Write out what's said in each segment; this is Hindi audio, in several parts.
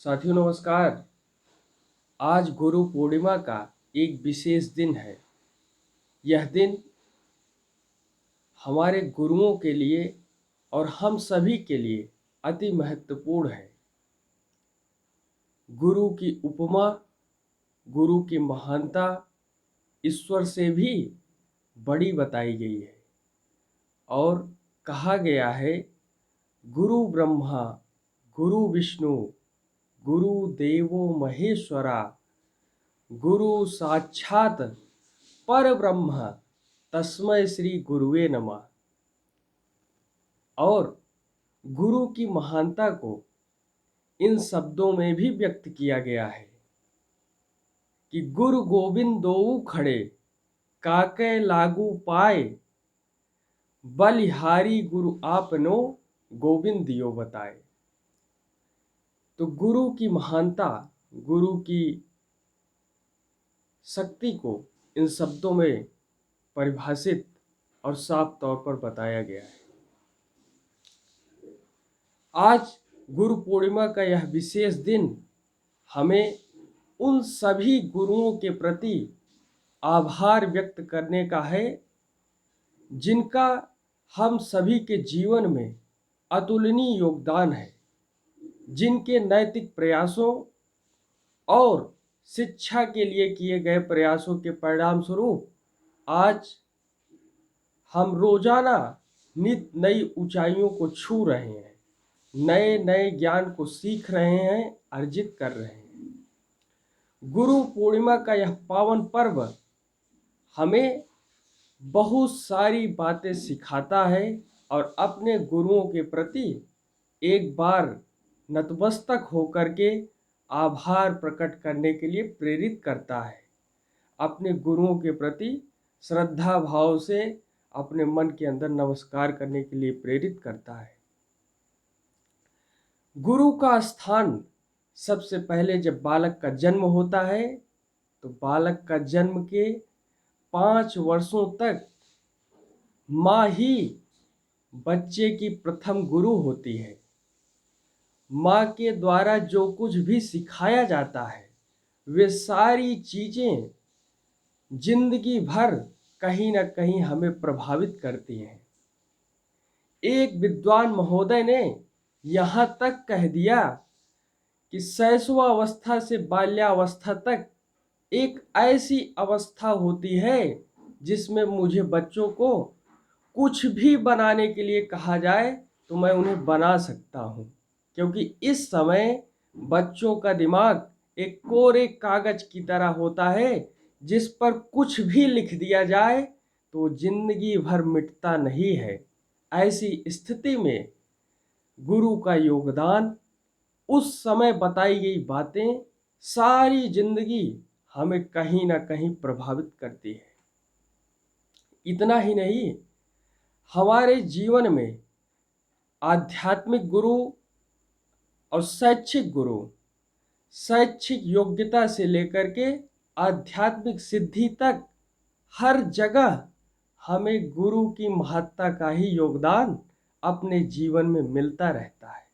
साथियों नमस्कार। आज गुरु पूर्णिमा का एक विशेष दिन है। यह दिन हमारे गुरुओं के लिए और हम सभी के लिए अति महत्वपूर्ण है। गुरु की उपमा, गुरु की महानता ईश्वर से भी बड़ी बताई गई है और कहा गया है, गुरु ब्रह्मा गुरु विष्णु गुरु देवो महेश्वरा गुरु साक्षात पर ब्रह्म तस्मै श्री गुरुवे नमः। और गुरु की महानता को इन शब्दों में भी व्यक्त किया गया है कि गुरु गोविंद दोऊ खड़े काके लागू पाए, बलिहारी गुरु आपनो गोविंद दियो बताए। तो गुरु की महानता, गुरु की शक्ति को इन शब्दों में परिभाषित और साफ तौर पर बताया गया है। आज गुरु पूर्णिमा का यह विशेष दिन हमें उन सभी गुरुओं के प्रति आभार व्यक्त करने का है जिनका हम सभी के जीवन में अतुलनीय योगदान है, जिनके नैतिक प्रयासों और शिक्षा के लिए किए गए प्रयासों के परिणाम स्वरूप आज हम रोजाना नित नई ऊंचाइयों को छू रहे हैं, नए नए ज्ञान को सीख रहे हैं, अर्जित कर रहे हैं। गुरु पूर्णिमा का यह पावन पर्व हमें बहुत सारी बातें सिखाता है और अपने गुरुओं के प्रति एक बार नतमस्तक होकर के आभार प्रकट करने के लिए प्रेरित करता है। अपने गुरुओं के प्रति श्रद्धा भाव से अपने मन के अंदर नमस्कार करने के लिए प्रेरित करता है। गुरु का स्थान सबसे पहले जब बालक का जन्म होता है तो बालक का जन्म के 5 वर्षों तक माँ ही बच्चे की प्रथम गुरु होती है। माँ के द्वारा जो कुछ भी सिखाया जाता है वे सारी चीजें जिंदगी भर कहीं ना कहीं हमें प्रभावित करती हैं। एक विद्वान महोदय ने यहाँ तक कह दिया कि शैशवावस्था से बाल्यावस्था तक एक ऐसी अवस्था होती है जिसमें मुझे बच्चों को कुछ भी बनाने के लिए कहा जाए तो मैं उन्हें बना सकता हूँ, क्योंकि इस समय बच्चों का दिमाग एक कोरे कागज की तरह होता है जिस पर कुछ भी लिख दिया जाए तो जिंदगी भर मिटता नहीं है। ऐसी स्थिति में गुरु का योगदान, उस समय बताई गई बातें सारी जिंदगी हमें कहीं ना कहीं प्रभावित करती है। इतना ही नहीं, हमारे जीवन में आध्यात्मिक गुरु और शैक्षिक गुरु, शैक्षिक योग्यता से लेकर के आध्यात्मिक सिद्धि तक हर जगह हमें गुरु की महत्ता का ही योगदान अपने जीवन में मिलता रहता है।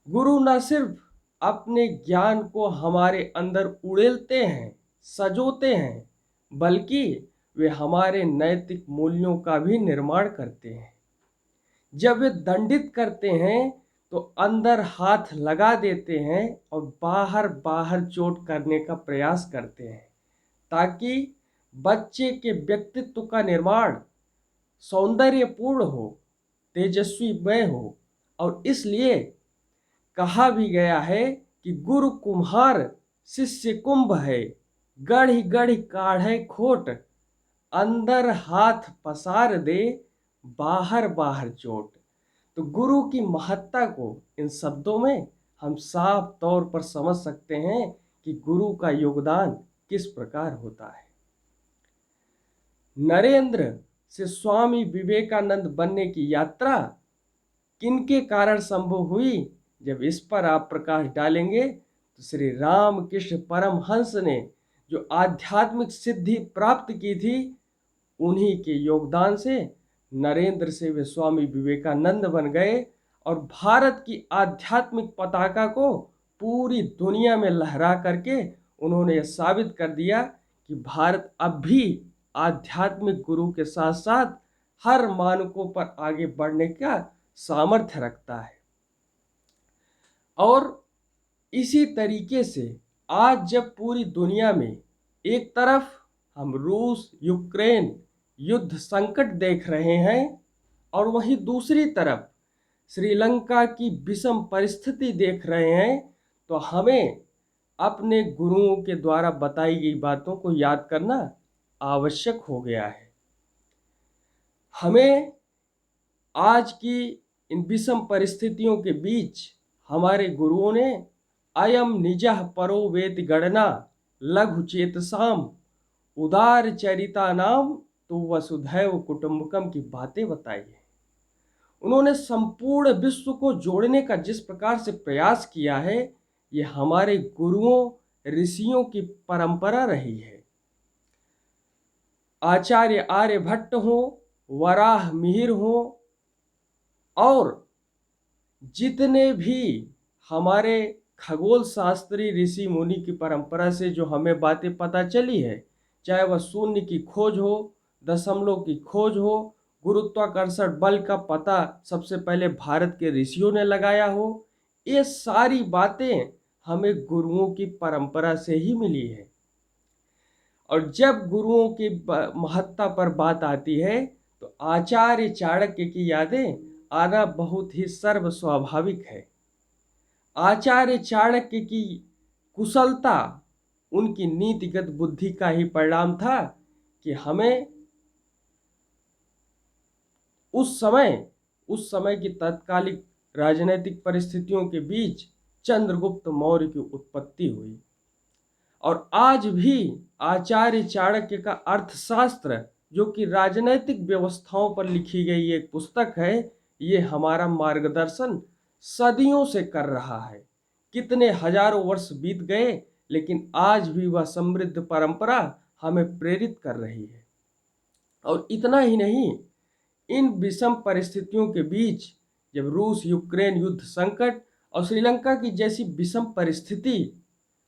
गुरु न सिर्फ अपने ज्ञान को हमारे अंदर उड़ेलते हैं, सजोते हैं, बल्कि वे हमारे नैतिक मूल्यों का भी निर्माण करते हैं। जब वे दंडित करते हैं तो अंदर हाथ लगा देते हैं और बाहर बाहर चोट करने का प्रयास करते हैं, ताकि बच्चे के व्यक्तित्व का निर्माण सौंदर्यपूर्ण हो, तेजस्वीमय हो। और इसलिए कहा भी गया है कि गुरु कुम्हार शिष्य कुंभ है, गढ़ी गढ़ी काढ़े खोट, अंदर हाथ पसार दे बाहर बाहर चोट। तो गुरु की महत्ता को इन शब्दों में हम साफ तौर पर समझ सकते हैं कि गुरु का योगदान किस प्रकार होता है। नरेंद्र से स्वामी विवेकानंद बनने की यात्रा किनके कारण संभव हुई? जब इस पर आप प्रकाश डालेंगे तो श्री रामकृष्ण परमहंस ने जो आध्यात्मिक सिद्धि प्राप्त की थी, उन्हीं के योगदान से नरेंद्र से वे स्वामी विवेकानंद बन गए और भारत की आध्यात्मिक पताका को पूरी दुनिया में लहरा करके उन्होंने यह साबित कर दिया कि भारत अब भी आध्यात्मिक गुरु के साथ साथ हर मानकों पर आगे बढ़ने का सामर्थ्य रखता है। और इसी तरीके से आज जब पूरी दुनिया में एक तरफ हम रूस यूक्रेन युद्ध संकट देख रहे हैं और वहीं दूसरी तरफ श्रीलंका की विषम परिस्थिति देख रहे हैं, तो हमें अपने गुरुओं के द्वारा बताई गई बातों को याद करना आवश्यक हो गया है। हमें आज की इन विषम परिस्थितियों के बीच हमारे गुरुओं ने अयम निजः परो वेति गणना लघु चेतसाम उदार चरिता नाम तो वसुधैव कुटुंबकम की बातें बताई है। उन्होंने संपूर्ण विश्व को जोड़ने का जिस प्रकार से प्रयास किया है, ये हमारे गुरुओं ऋषियों की परंपरा रही है। आचार्य आर्यभट्ट हो, वराह मिहिर हो और जितने भी हमारे खगोल शास्त्री ऋषि मुनि की परंपरा से जो हमें बातें पता चली है, चाहे वह शून्य की खोज हो, दशमलव की खोज हो, गुरुत्वाकर्षण बल का पता सबसे पहले भारत के ऋषियों ने लगाया हो, ये सारी बातें हमें गुरुओं की परंपरा से ही मिली है। और जब गुरुओं की महत्ता पर बात आती है तो आचार्य चाणक्य की यादें आना बहुत ही सर्व स्वाभाविक है। आचार्य चाणक्य की कुशलता उनकी नीतिगत बुद्धि का ही परिणाम था कि हमें उस समय की तत्कालिक राजनीतिक परिस्थितियों के बीच चंद्रगुप्त मौर्य की उत्पत्ति हुई। और आज भी आचार्य चाणक्य का अर्थशास्त्र, जो कि राजनैतिक व्यवस्थाओं पर लिखी गई एक पुस्तक है, ये हमारा मार्गदर्शन सदियों से कर रहा है। कितने हजारों वर्ष बीत गए, लेकिन आज भी वह समृद्ध परंपरा हमें प्रेरित कर रही है। और इतना ही नहीं, इन विषम परिस्थितियों के बीच जब रूस यूक्रेन युद्ध संकट और श्रीलंका की जैसी विषम परिस्थिति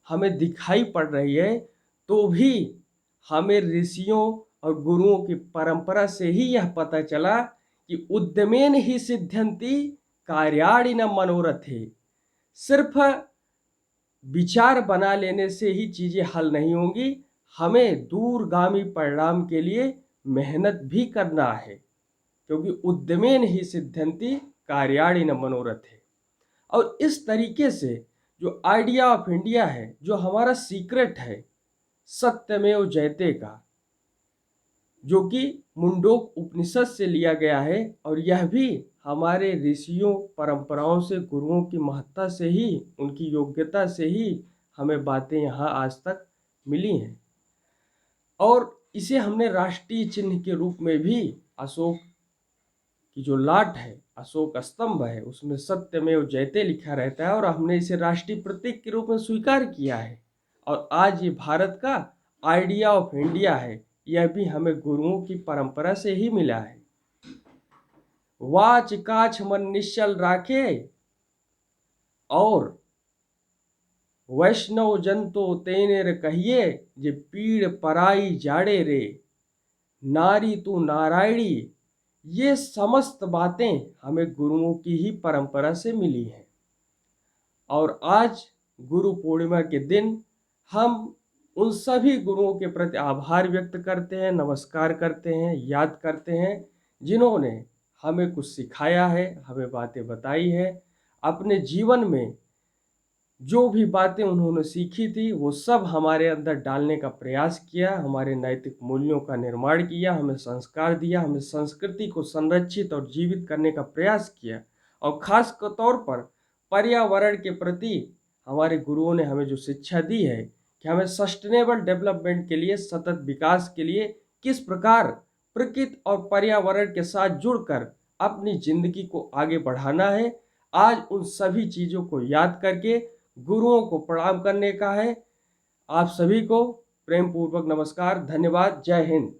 हमें दिखाई पड़ रही है, तो भी हमें ऋषियों और गुरुओं की परंपरा से ही यह पता चला कि उद्यमेन ही सिद्ध्यन्ति कार्याणि न मनोरथे। सिर्फ विचार बना लेने से ही चीजें हल नहीं होंगी, हमें दूरगामी परिणाम के लिए मेहनत भी करना है, क्योंकि उद्यमेन ही सिद्ध्यन्ति कार्याणि न मनोरथे। और इस तरीके से जो आइडिया ऑफ इंडिया है, जो हमारा सीक्रेट है सत्यमेव जयते का, जो कि मुंडोक उपनिषद से लिया गया है, और यह भी हमारे ऋषियों परंपराओं से, गुरुओं की महत्ता से ही, उनकी योग्यता से ही हमें बातें यहाँ आज तक मिली हैं। और इसे हमने राष्ट्रीय चिन्ह के रूप में भी, अशोक की जो लाट है, अशोक स्तंभ है, उसमें सत्यमेव जयते लिखा रहता है, और हमने इसे राष्ट्रीय प्रतीक के रूप में स्वीकार किया है। और आज ये भारत का आइडिया ऑफ इंडिया है, यह भी हमें गुरुओं की परंपरा से ही मिला है। वाच काछ मन निश्चल राखे और वैष्णव जंतो तेनेर कहिए, जे पीड़ पराई जाड़े रे, नारी तू नारायणी। ये समस्त बातें हमें गुरुओं की ही परंपरा से मिली हैं। और आज गुरु पूर्णिमा के दिन हम उन सभी गुरुओं के प्रति आभार व्यक्त करते हैं, नमस्कार करते हैं, याद करते हैं, जिन्होंने हमें कुछ सिखाया है, हमें बातें बताई है। अपने जीवन में जो भी बातें उन्होंने सीखी थी, वो सब हमारे अंदर डालने का प्रयास किया, हमारे नैतिक मूल्यों का निर्माण किया, हमें संस्कार दिया, हमें संस्कृति को संरक्षित और जीवित करने का प्रयास किया। और खास तौर पर पर्यावरण के प्रति हमारे गुरुओं ने हमें जो शिक्षा दी है कि हमें सस्टेनेबल डेवलपमेंट के लिए, सतत विकास के लिए किस प्रकार प्रकृति और पर्यावरण के साथ जुड़कर अपनी जिंदगी को आगे बढ़ाना है, आज उन सभी चीज़ों को याद करके गुरुओं को प्रणाम करने का है। आप सभी को प्रेम पूर्वक नमस्कार, धन्यवाद, जय हिंद।